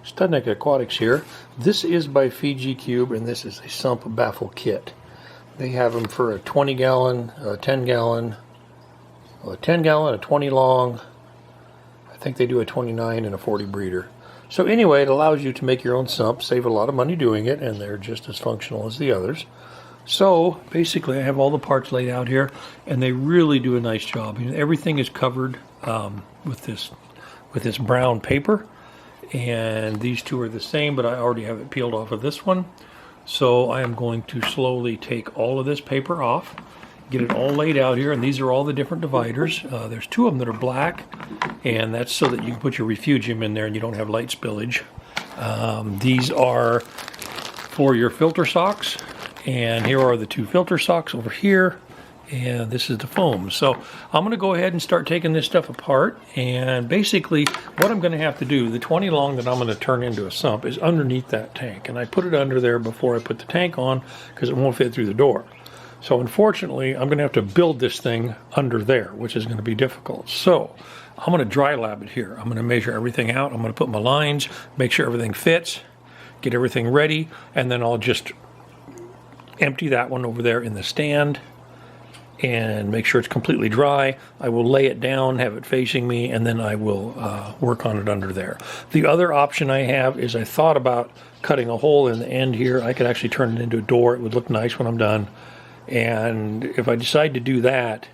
Studnik Aquatics here. This is by Fiji Cube, and this is a Sump Baffle Kit. They have them for a 20 gallon, a 10 gallon, a 10 gallon, a 20 long. I think they do a 29 and a 40 breeder. So anyway, it allows you to make your own sump, save a lot of money doing it, and they're just as functional as the others. So basically I have all the parts laid out here, and they really do a nice job. Everything is covered with this brown paper. And these two are the same, but I already have it peeled off of this one. So I am going to slowly take all of this paper off, get it all laid out here, and these are all the different dividers. There's two of them that are black, and that's so that you can put your refugium in there and you don't have light spillage. These are for your filter socks, and here are the two filter socks over here. And this is the foam. So I'm going to go ahead and start taking this stuff apart, and basically what I'm going to have to do, the 20 long that I'm going to turn into a sump is underneath that tank, and I put it under there before I put the tank on because it won't fit through the door. So unfortunately I'm going to have to build this thing under there, which is going to be difficult. So I'm going to dry lab it here. I'm going to measure everything out. I'm going to put my lines, make sure everything fits, get everything ready, and then I'll just empty that one over there in the stand and make sure it's completely dry. I will lay it down, have it facing me, and then I will work on it under there. The other option I have is I thought about cutting a hole in the end here. I could actually turn it into a door. It would look nice when I'm done. And if I decide to do that,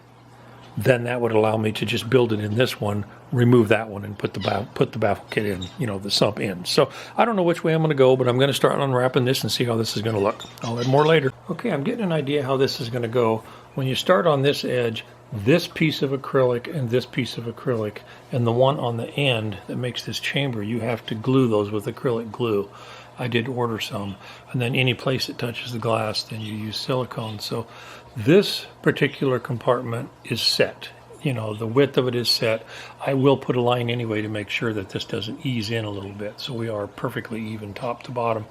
then that would allow me to just build it in this one, remove that one, and put the baffle kit in, the sump in. So I don't know which way I'm going to go, but I'm going to start unwrapping this and see how this is going to look. I'll add more later. Okay, I'm getting an idea how this is going to go. When you start on this edge, this piece of acrylic and this piece of acrylic, and the one on the end that makes this chamber, you have to glue those with acrylic glue. I did order some. And then any place that touches the glass, then you use silicone. So this particular compartment is set. The width of it is set. I will put a line anyway to make sure that this doesn't ease in a little bit, so we are perfectly even top to bottom.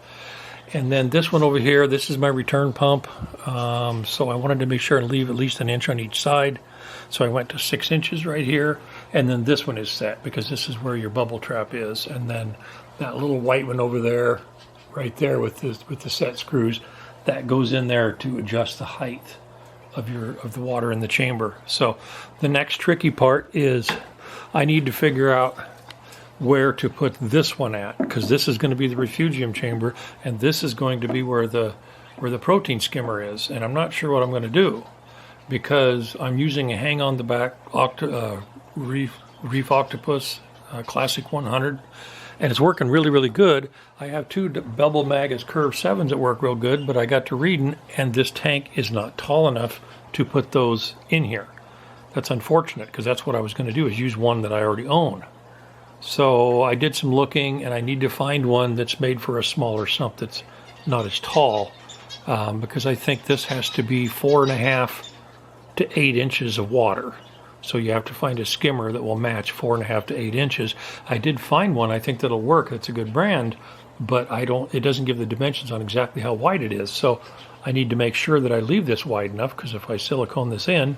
And then this one over here, this is my return pump. So I wanted to make sure and leave at least an inch on each side. So I went to 6 inches right here. And then this one is set because this is where your bubble trap is. And then that little white one over there, right there with the set screws, that goes in there to adjust the height of the water in the chamber. So the next tricky part is I need to figure out where to put this one at, because this is going to be the refugium chamber, and this is going to be where the protein skimmer is. And I'm not sure what I'm going to do, because I'm using a hang on the back Reef Octopus Classic 100, and it's working really, really good. I have two Bevel Magus Curve 7s that work real good, but I got to reading, and this tank is not tall enough to put those in here. That's unfortunate, because that's what I was going to do, is use one that I already own. So I did some looking, and I need to find one that's made for a smaller sump that's not as tall, because I think this has to be 4.5 to 8 inches of water. So you have to find a skimmer that will match 4.5 to 8 inches. I did find one I think that'll work. It's a good brand, but it doesn't give the dimensions on exactly how wide it is. So I need to make sure that I leave this wide enough, because if I silicone this in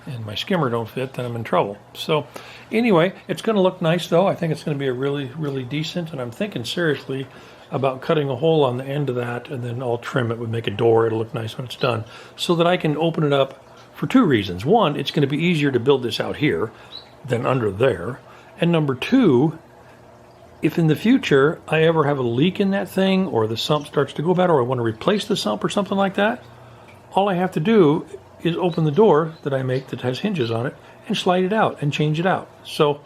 and my skimmer don't fit, then I'm in trouble. So anyway, it's going to look nice though. I think it's going to be a really, really decent, and I'm thinking seriously about cutting a hole on the end of that, and then I'll trim it, would make a door. It'll look nice when it's done, so that I can open it up for two reasons. One, it's going to be easier to build this out here than under there. And number two, if in the future I ever have a leak in that thing, or the sump starts to go bad, or I want to replace the sump or something like that, all I have to do is open the door that I make that has hinges on it and slide it out and change it out. So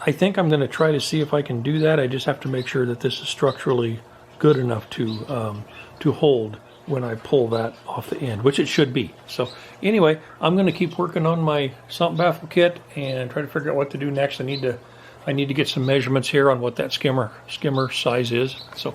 I think I'm going to try to see if I can do that. I just have to make sure that this is structurally good enough to hold when I pull that off the end, which it should be. So anyway, I'm going to keep working on my Sump Baffle Kit and try to figure out what to do next. I need to get some measurements here on what that skimmer size is. So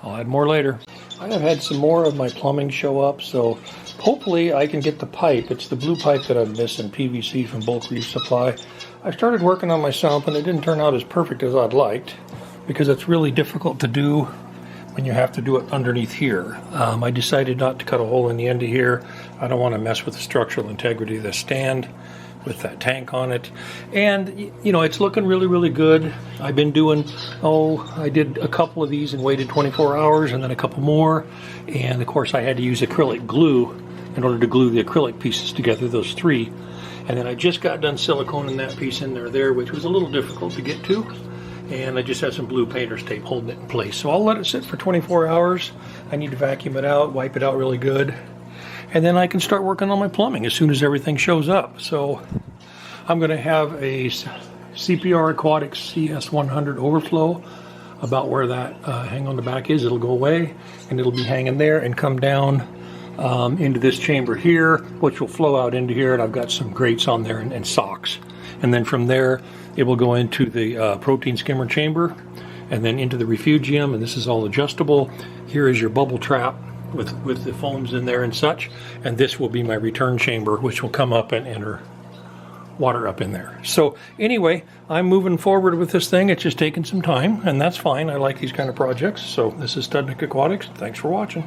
I'll add more later. I have had some more of my plumbing show up, so hopefully I can get the pipe. It's the blue pipe that I'm missing, PVC from Bulk Reef Supply. I started working on my sump, and it didn't turn out as perfect as I'd liked, because it's really difficult to do when you have to do it underneath here. I decided not to cut a hole in the end of here. I don't want to mess with the structural integrity of the stand. with that tank on it. And, you know, it's looking really, really good. I've been doing, I did a couple of these and waited 24 hours and then a couple more. And, of course, I had to use acrylic glue in order to glue the acrylic pieces together, those three. And then I just got done siliconing that piece in there, which was a little difficult to get to. And I just had some blue painter's tape holding it in place. So I'll let it sit for 24 hours. I need to vacuum it out, wipe it out really good. And then I can start working on my plumbing as soon as everything shows up. So I'm going to have a CPR Aquatics CS100 overflow about where that hang on the back is. It'll go away and it'll be hanging there and come down into this chamber here, which will flow out into here. And I've got some grates on there and socks. And then from there, it will go into the protein skimmer chamber and then into the refugium. And this is all adjustable. Here is your bubble trap with the foams in there and such, and this will be my return chamber, which will come up and enter water up in there. So anyway, I'm moving forward with this thing. It's just taking some time, and that's fine. I like these kind of projects. So this is Studnick Aquatics. Thanks for watching.